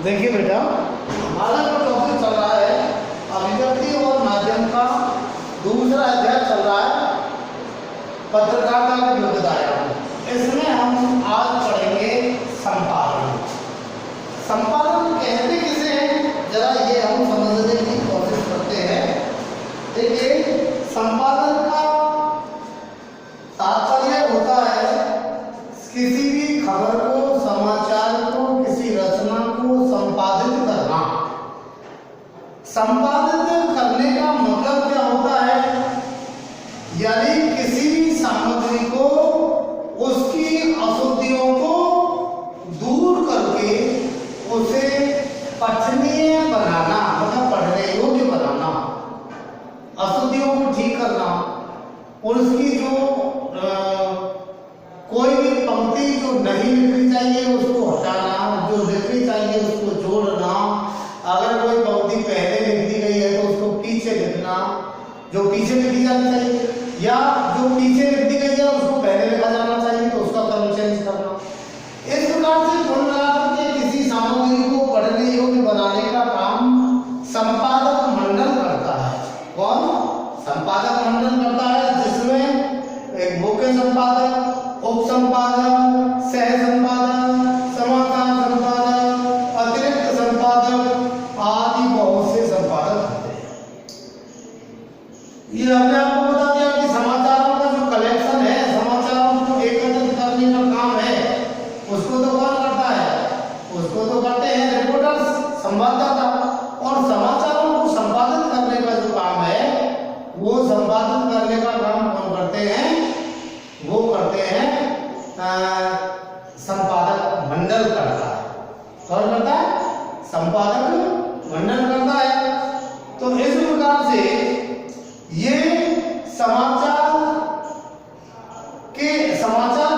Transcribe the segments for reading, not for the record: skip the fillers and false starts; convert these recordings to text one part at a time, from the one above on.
देखिए बेटा, हमारा जो टॉपिक चल रहा है अभिव्यक्ति और माध्यम का दूसरा अध्याय चल रहा है पत्रकारिता की योग्यताएं। इसमें हम आज पढ़ेंगे संपादन। संपादन कहते किसे हैं, जरा ये हम समझने की कोशिश करते हैं। देखिए, संपादन का तात्पर्य होता है किसी भी खबर को, समाचार को, किसी रचना को संपादित करना। संपादित करने का मतलब क्या होता है, यानी किसी भी सामग्री को, उसकी अशुद्धियों को दूर करके उसे पठनीय बनाना, मतलब पढ़ने योग्य बनाना, अशुद्धियों को ठीक करना, और उसकी जो कोई भी पंक्ति जो नहीं लिखनी चाहिए उसको हटाना, जो लिखनी चाहिए उसको जोड़ना, अगर कोई पंक्ति पहले लिख दी गई है तो उसको पीछे लिखना, जो पीछे लिखी जानी चाहिए, या जो पीछे लिख दी गई है उसको पहले लिखा जाना चाहिए तो उसका क्रम चेंज करना। इस प्रकार से कुल मिलाकर के किसी सामग्री को पढ़ने योग्य बनाने का काम संपादक मंडल करता है। कौन? संपादक मंडल करता है, जिसमें एक मुख्य संपादक, उप संपादक, सह संपादक, समाचार संपादक, अतिरिक्त संपादक आदि बहुत से संपादक होते हैं। ये हमने आपको बता दिया कि समाचारों का जो कलेक्शन है, समाचारों को एकत्रित करने का काम है, उसको तो कौन करता है? उसको तो करते हैं रिपोर्टर्स, संवाददाता। और समाचारों को संपादित करने का जो काम है, वो संपादित करने का काम कौन करते हैं? वो करते हैं संपादक मंडल करता है। कौन करता है? संपादक मंडल करता है। तो इस प्रकार से ये समाचार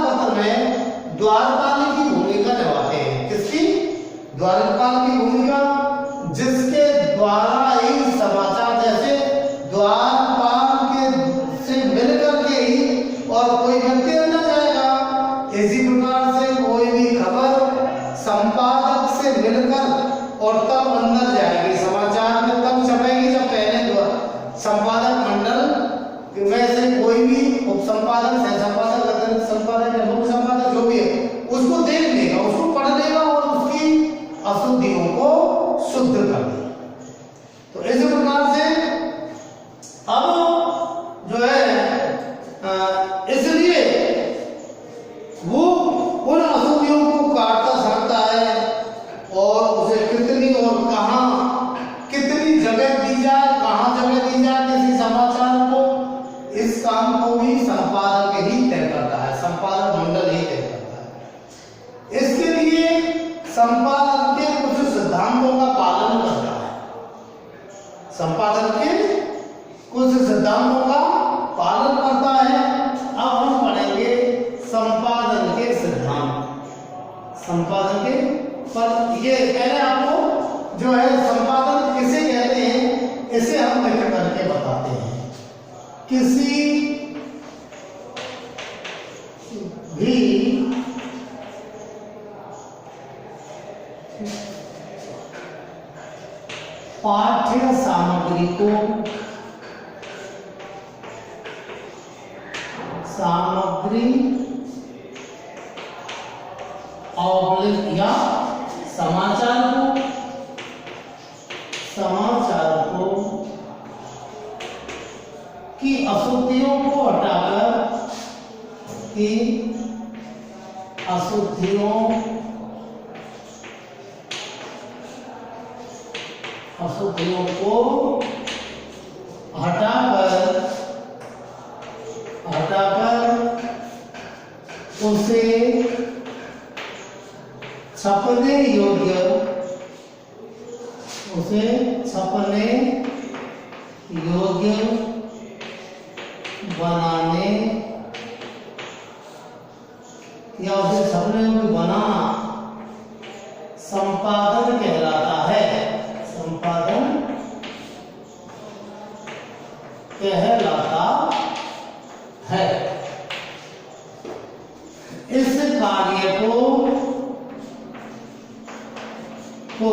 पत्र में द्वारपाल की भूमिका निभाते हैं। किसकी? द्वारपाल की भूमिका, जिसके द्वारा ही समाचार, जैसे द्वारपाल के से मिलकर के ही और कोई व्यक्ति अंदर जाएगा, इसी प्रकार से कोई भी खबर संपादक से मिलकर और तब अंदर जाएगी, समाचार में तब छपेगी जब पहले संपादक मंडल में से कोई भी उप संपादक, सह संपादक, अतिरिक्त संपादक या मुख्य संपादक जो भी है उसको देख लेगा, उसको पढ़ लेगा और उसकी अशुद्धियों को शुद्ध कर देगा। तो इस प्रकार से अब जो है इसलिए वो उन अशुद्धियों को काटता सकता है और उसे कितनी और कहां कितनी जगह दी जाए, कहां जगह दी जाए किसी समाचार को, इस काम को भी संपादक ही तय करता है, संपादक मंडल ही तय करता है। इसके लिए संपादक के कुछ सिद्धांतों का पालन करता है। संपादक के कुछ सिद्धांतों का पालन करता है। अब हम पढ़ेंगे संपादन के सिद्धांत। संपादन के पर ये पहले आपको जो है संपादन किसे कहते हैं, इसे हम लिख करके बताते हैं। किसी भी पाठ्य सामग्री को या समाचार को की अशुद्धियों को हटाकर अशुद्धियों को हटाकर उसे छपने योग्य बनाने या उसे छपने योग्य बनाना संपादन कहलाता है। संपादन कहलाता है। इस कार्य को को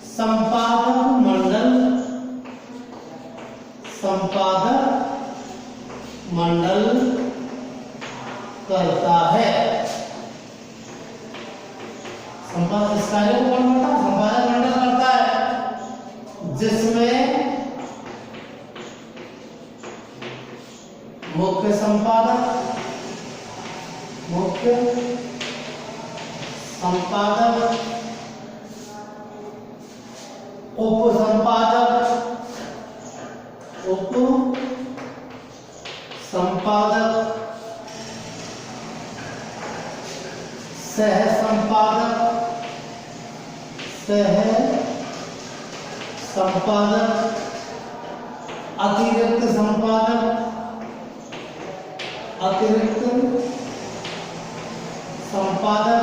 संपादक मंडल करता है। संपादक इस कार्य को कौन करता है? संपादक मंडल करता है, जिसमें मुख्य संपादक, उप संपादक, सह संपादक, अतिरिक्त संपादक,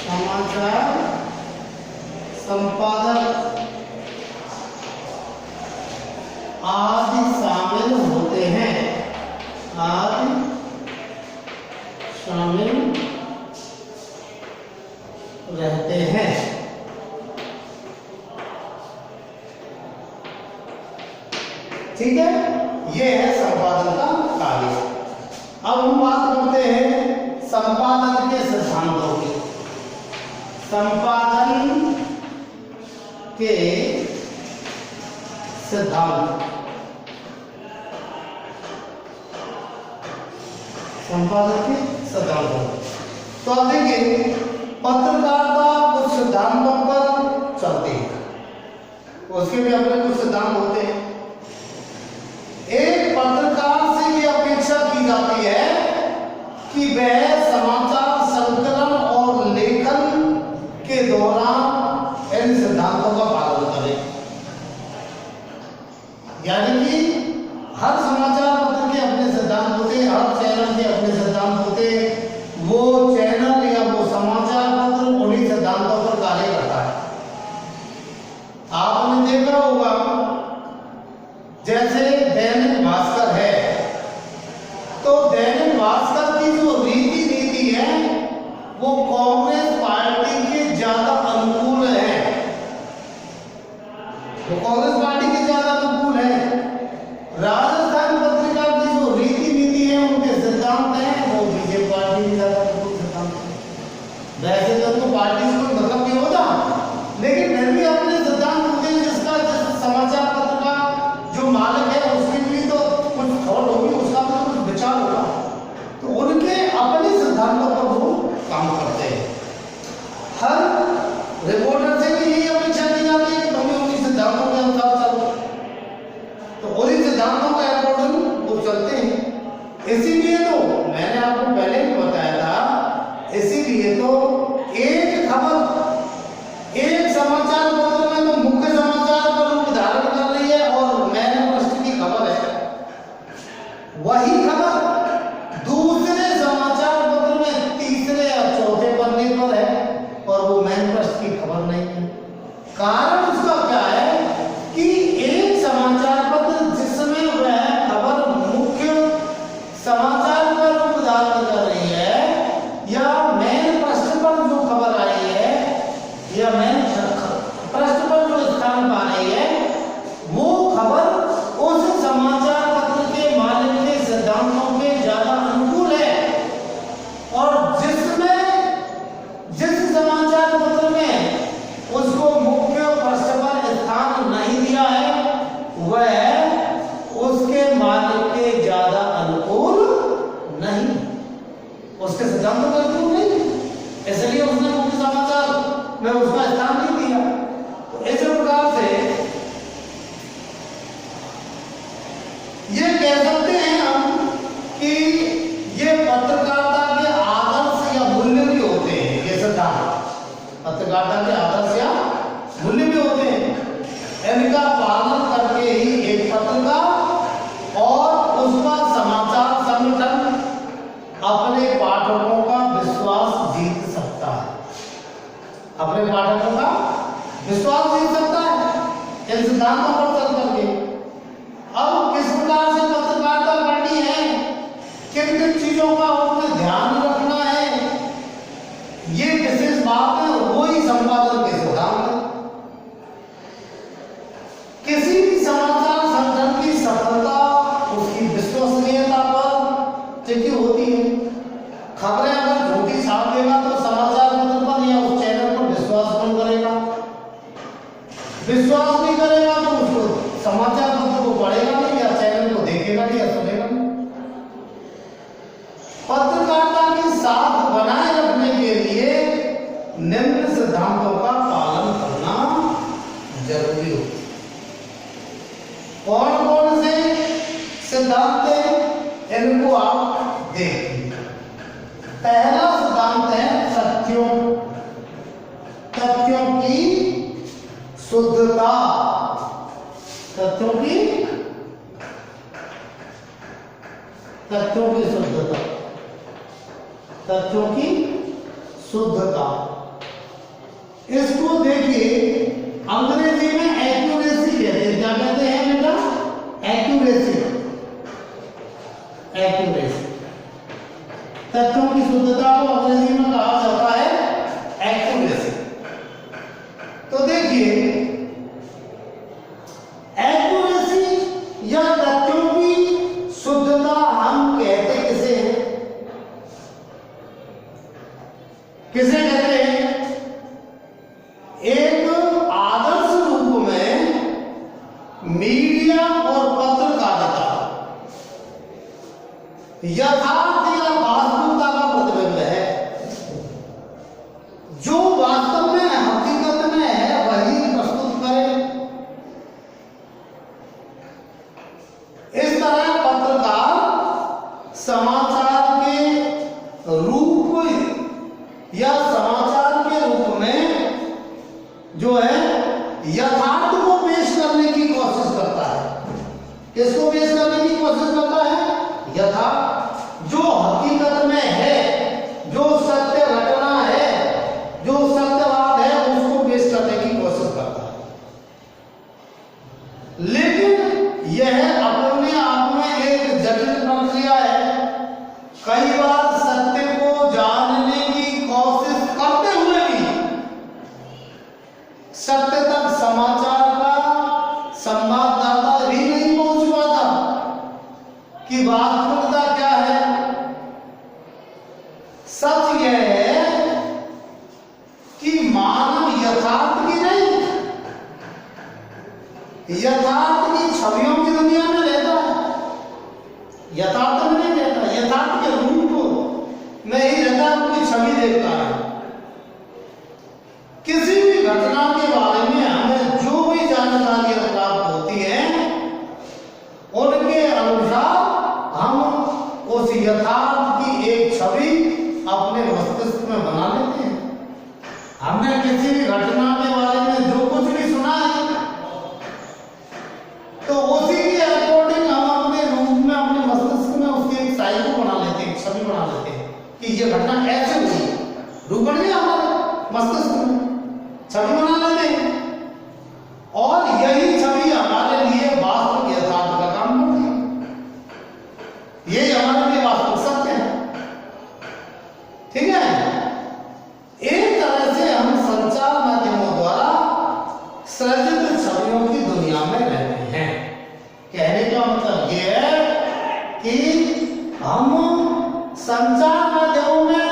समाचार संपादक आदि शामिल होते हैं, शामिल रहते हैं। ठीक है, ये है संपादन का कार्य। अब हम बात करते हैं संपादन के सिद्धांतों की। संपादन के सिद्धांत, तो अब देखिए, पत्रकारिता कुछ सिद्धांतों पर चलती है, उसके भी अपने कुछ सिद्धांत होते हैं। एक पत्रकार से ये अपेक्षा की जाती है कि वह समाचार संकलन और लेखन के दौरान इन सिद्धांतों का पालन करे। यानी कि हर समाचार पत्र के अपने सिद्धांत होते हैं, हर चैनल के अपने सिद्धांत होते हैं। वो चैनल या वो समाचार पत्र उन्हीं सिद्धांतों पर कार्य करता है। आपने देखा होगा, जैसे दैनिक भास्कर है, तो दैनिक भास्कर की जो नीति है वो कांग्रेस पार्टी के ज्यादा अनुकूल है, वो कांग्रेस पार्टी के ज्यादा अनुकूल है। राजस्थान पत्रिका की जो नीति है, उनके सिद्धांत हैं, वो बीजेपी पार्टी के ज्यादा अनुकूल सिद्धांत है। वैसे तो उनको पार्टी से कोई मतलब नहीं होता, लेकिन फिर भी अपने सिद्धांत होते हैं। जिसका समाचार पत्र का जो मालिक है उसके लिए तो कुछ थॉट होगी, उसका तो कुछ विचार होगा, तो उनके अपने सिद्धांतों पर वो काम करते हैं। हर रिपोर्टर से भी यही अपेक्षा की जाती है कि तुम उन्हीं सिद्धांतों के अनुसार चलो, तो उन्हीं सिद्धांतों के अकॉर्डिंग वो चलते हैं। इसीलिए तो मैंने आपको पहले भी बताया था, इसीलिए तो एक खबर एक समाचार पत्र में तो मुख्य समाचार का रूप धारण कर रही है और मैन पृष्ठ की खबर है, वही खबर दूसरे समाचार पत्र में तीसरे या चौथे पन्ने पर है और वो मैन पृष्ठ की खबर नहीं है। कारण उसका क्या है कि एक समाचार पत्र जिसमें वह खबर मुख्य समाचार का रूप धारण कर रही है, या मैन पृष्ठ पर जो खबर आई है, या मैन पृष्ठ पर जो स्थान पा रही है, वो खबर उस समाचार पत्र के मालिक के सिद्धांतों के ज्यादा अनुकूल है। और जिस समाचार पत्र में उसको मुख्य पृष्ठ पर स्थान सिद्धांत है, इनको आप देखिए। पहला सिद्धांत है तथ्यों की शुद्धता। तथ्यों की शुद्धता। तथ्यों की शुद्धता, इसको देखिए अंग्रेजी में एक्यूरेसी कहते हैं। क्या कहते हैं बेटा? एक्यूरेसी। तथ्यों की शुद्धता को अंग्रेजी में कहा जाता है एक्यूरेसी। तो देखिए एक्यूरेसी या तथ्यों की शुद्धता हम कहते किसे हैं? किसे कहते हैं? एक आदर्श रूप में मीडिया और पत्रकारिता यथार्थ या वास्तविकता का प्रतिबिंब है। जो वास्तव में हकीकत में है वही प्रस्तुत करें। इस तरह पत्रकार समाचार के रूप या समाचार के रूप में जो है यथार्थ को पेश करने की कोशिश करता है। किसको पेश करने की कोशिश करता है? यथार्थ, जो हकीकत में है, जो सत्य घटना है, जो सत्यवाद है, उसको पेश करने की कोशिश करता है। लेकिन यह अपने आप में एक जटिल प्रक्रिया है। कई बार सत्य को जानने की कोशिश करते हुए भी सत्य तक समाचार का संवाददाता भी नहीं पहुंच पाता कि वास्तविकता क्या है। सच यह है कि मानव यथार्थ की नहीं, यथार्थ की छवियों की दुनिया में रहता है। यथार्थ में नहीं रहता, यथार्थ के रूप में ही रहता है, कोई छवि देखता है। किसी भी घटना के बारे में हमें जो भी जानकारियां प्राप्त होती हैं, उनके अनुसार हम उस यथार्थ की एक छवि अपने मस्तिष्क में बना लेते हैं। हमने किसी भी घटना के बारे में जो कुछ भी सुना है, तो उसी के अकॉर्डिंग हम अपने रूप में, अपने मस्तिष्क में उसकी एक साइज को बना लेते हैं, छवि बना लेते हैं कि ये घटना ऐसे हुई। रूप बन गया हमारे मस्तिष्क में, छवि बना लेते हैं, और यही छवि हमारे लिए वास्तविक यथार्थ का काम करती है। यही हमारे लिए वास्तविक सत्य है। ठीक है? एक तरह से हम संचार माध्यमों द्वारा सृजित छवियों की दुनिया में रहते हैं। कहने का मतलब यह है कि हम संचार माध्यमों में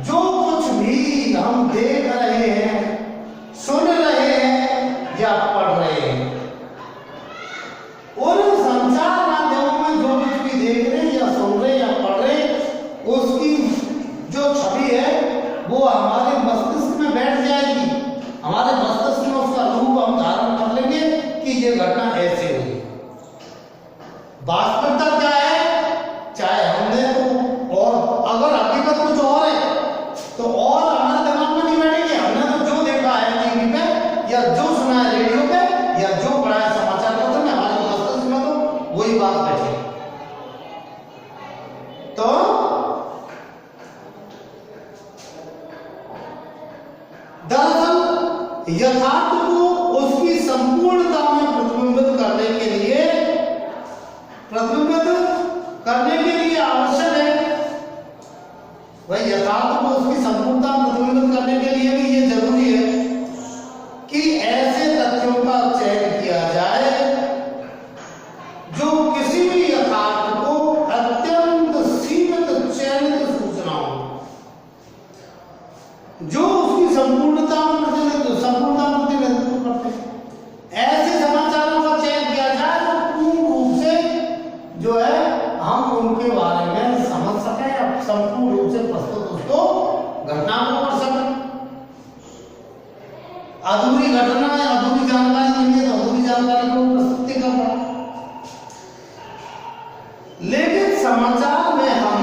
जो कुछ भी हम देख रहे हैं, सुन रहे हैं या पढ़ रहे हैं, उन संचार माध्यमों में जो कुछ भी देख रहे हैं या सुन रहे हैं या पढ़ रहे हैं, उसकी जो छवि है वो हमारे मस्तिष्क में बैठ जाएगी। हमारे मस्तिष्क में उसका रूप हम धारण कर लेंगे कि ये घटना ऐसे हुई। वास्तविकता क्या है चाहे हमने तो, और अगर हकीकत कुछ और है तो और हमारे दिमाग में नहीं बैठेगी। हमने तो जो देखा है टीवी पे या जो सुना है रेडियो पे या जो पढ़ा है समाचार पत्र में, हमारे मस्तिष्क में तो वही बात बैठेगी। तो दरअसल यथार्थ को उसकी संपूर्णता में प्रतिबिंबित करने के लिए आवश्यक है। वही यथार्थ को उसकी संपूर्णता में प्रतिबिंबित करने के लिए भी ये जरूरी है कि ऐसे तथ्यों का चयन किया जाए जो किसी भी यथार्थ को अत्यंत सीमित चयनित सूचनाओं, जो उसकी संपूर्णता में प्रतिनिधित्व करते हैं, ऐसे समाचारों का चयन किया जाए तो पूर्ण रूप से जो है हम उनके बारे में समझ सकें या संपूर्ण रूप से प्रस्तुत उसको घटना को कर सकें। अधूरी घटना या अधूरी जानकारी नहीं है तो अधूरी जानकारी को प्रस्तुति करना। लेकिन समाचार में हम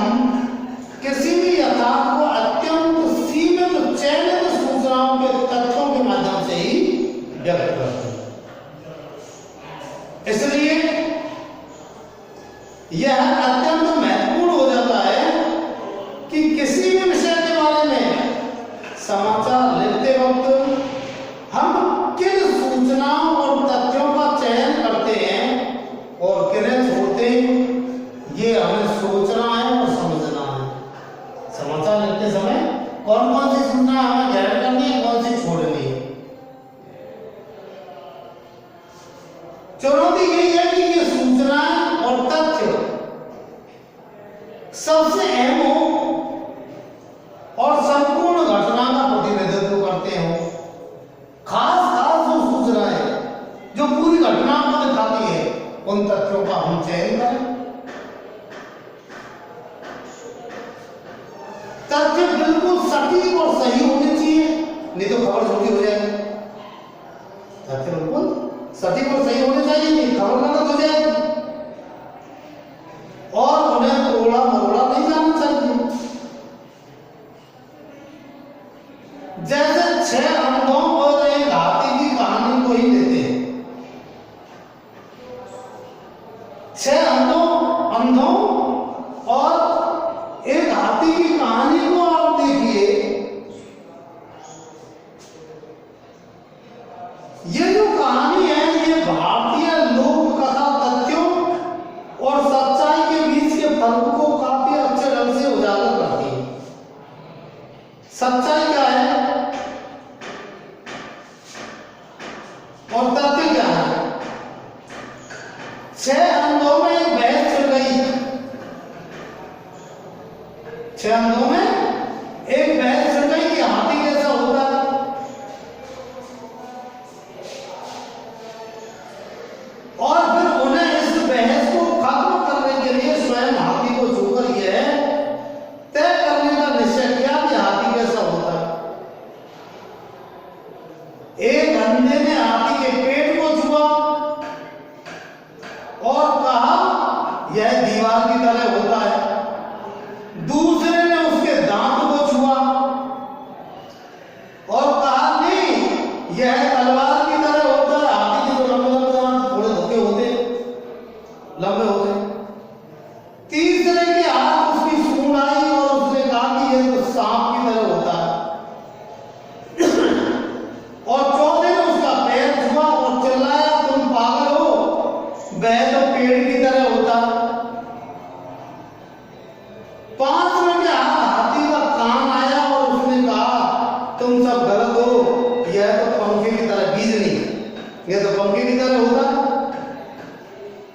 किसी भी यथार्थ को अत्यंत सीमित चयनित सूचनाओं के तथ्यों के माध्यम से ही व्यक्त करते हैं। इसलिए यह अत्यंत महत्वपूर्ण हो जाता है कि किसी भी विषय के बारे में समाचार लिखते वक्त हम किन सूचनाओं और तथ्यों का चयन करते हैं और किन्हें छोड़ते हैं, ये हमें सोचना है और समझना है। समाचार लिखते समय कौन कौन सी सूचना हमें ग्रहण करनी है, कौन सी छोड़नी है। चुनौती यही है कि ये सूचनाएं और तथ्य सबसे अहम हो और संपूर्ण घटना का प्रतिनिधित्व करते हो। खास खास जो सूचनाएं जो पूरी घटना को दिखाती है, उन तथ्यों का हम चयन करें। तथ्य बिल्कुल सटीक और सही होने चाहिए, नहीं तो खबर झूठी हो जाएगी। तथ्य बिल्कुल सटीक और सही होने चाहिए, नहीं खबर गलत हो जाएगी। और उन्हें तोड़ा मरोड़ा नहीं जाना चाहिए। जैसे 6 अंधों और एक हाथी की कहानी को ही लेते हैं। 6 अंधों और एक हाथी की कहानी को आप देखिए। ये जो कहानी है, ये भारतीय लोक कथा तथ्यों और सच्चाई के बीच के फर्क को काफी अच्छे ढंग से उजागर करती है। सच्चाई क्या है और तथ्य क्या है। 6 अंधों में एक बहस चल रही है। 6 अंधों में एक बहस चल रही कि हाथी कैसा होता है। और फिर उन्हें इस बहस को खत्म करने के लिए स्वयं हाथी को छूकर यह तय करने का निश्चय किया कि हाथी कैसा होता है। एक अंधे ने हाथी के पेट को छुआ और कहा यह दीवार की तरह होता है। दूसरे ने उसके दांत को छुआ और कहा नहीं, यह तलवार की तरह होता है। हाथी के तो लंबे लंबे दांत थोड़े धोखे होते, लंबे होते। तीसरे के हाथ उसकी सूंड आई और उसने कहा कि यह तो सांप की तरह होता है। और चौथे ने उसका पैर छुआ और चिल्लाया तुम पागल हो, वह तो पेड़ की तरह होता है। 5वें के हाथी का कान आया और उसने कहा तुम सब गलत हो, यह तो पंखे की तरह, बीज नहीं, यह तो पंखे की तरह होता है।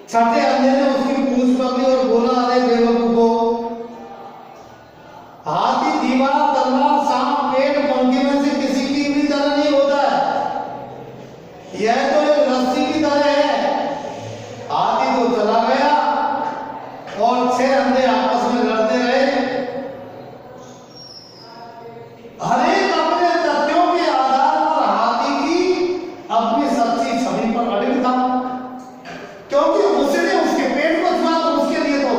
6ठे अंधे ने उसकी पूंछ पकड़ी और बोला अरे बेवकूफो, हाथी दीवार तलवार सांप पेड़ पंखे में से किसी की भी तरह नहीं होता है, यह तो एक रस्सी की तरह है। हाथी तो चला गया और 6 अंधे आपस में लड़ते रहे। हर एक अपने तथ्यों के आधार पर हाथी की अपनी सच्ची छवि पर अडिग था, क्योंकि उसने उसके पेट को छुआ तो उसके लिए तो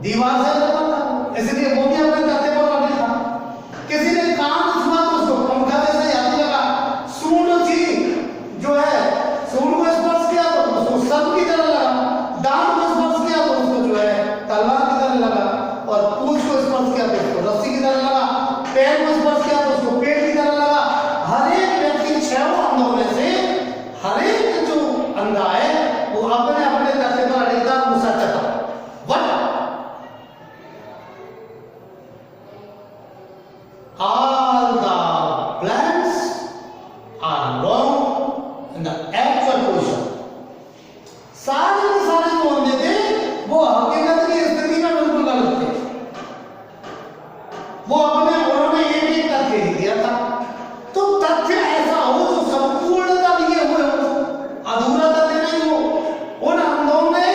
दीवार से लगा था, इसलिए वो भी अपने तथ्य पर अडिग था। किसी ने कान छुआ तो उसको पंखा जैसे हाथी लगा। सूंड थी जो है, सूंड को स्पर्श किया तो उसको सर्प की तरह लगा। दांत को स्पर्श किया तो उसको जो है तलवार की तरह लगा। और पूंछ को स्पर्श किया तो उसको रस्सी की तरह लगा। पैर को स्पर्श किया तो उसको पेड़ की तरह लगा। हर एक व्यक्ति 6 अंधों में से हर एक जो अंधा है वो अपने अपने तथ्य पर अडिग था, वो सत्य था। All the plans are wrong in the actual position. सारे के सारे जो अंधे थे वो हकीकत की स्थिति में बिल्कुल गलत थे। वो उन्होंने एक तथ्य ही दिया था। तो तथ्य ऐसा हो जो संपूर्णता लिए हुए हो, अधूरा तथ्य नहीं हो। उन अंधों ने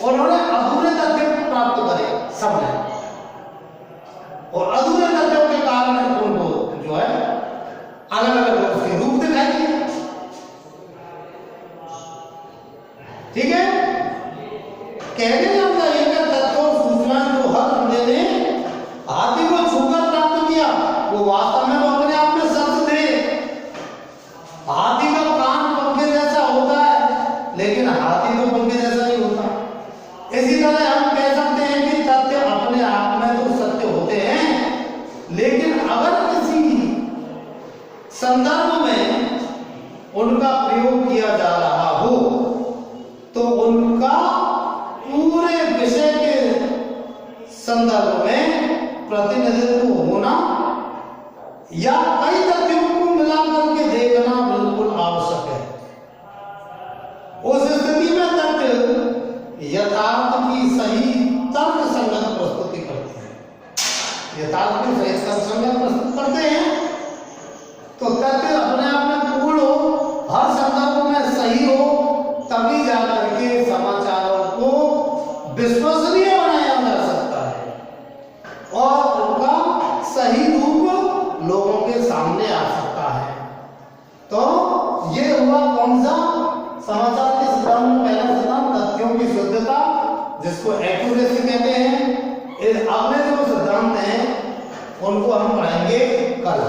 उन्होंने अधूरे तथ्य प्राप्त करे सबने, और अधूरे तथ्यों के कारण उनको जो है अलग अलग उसके रूप दिखाई दिए। ठीक है, कहने का मतलब ये कि तथ्य और सूचनाएं जो हर बंदे ने हाथी को छूकर प्राप्त किया वो वास्तव में वो अपने आप में सत्य थे। हाथी का कान पंखे जैसा होता है लेकिन हाथी तो पंखे जैसा नहीं होता। इसी तरह हम कह सकते हैं कि तथ्य अपने आप में तो सत्य होते हैं लेकिन अगर किसी संदर्भ में उनका प्रयोग किया जा रहा हो तो उनका पूरे विषय के संदर्भ में प्रतिनिधित्व होना या कई तथ्यों को मिलाकर के देखना बिल्कुल आवश्यक है। उस स्थिति में तथ्य यथार्थ की सही तर्क संगत प्रस्तुति करते हैं। यथार्थ की सही तर्क संगत प्रस्तुत करते हैं तो तथ्य अपने आप में पूर्ण हो, हर संदर्भ में सही हो, तभी जाकर के समाचारों को विश्वसनीय बनाया जा सकता है और उनका सही रूप लोगों के सामने आ सकता है। तो ये हुआ कौन सा समाचार के सिद्धांत में पहला सिद्धांत, तथ्यों की शुद्धता, जिसको एक्यूरेसी कहते हैं। इस अगले जो सिद्धांत हैं उनको हम पढ़ाएंगे कल।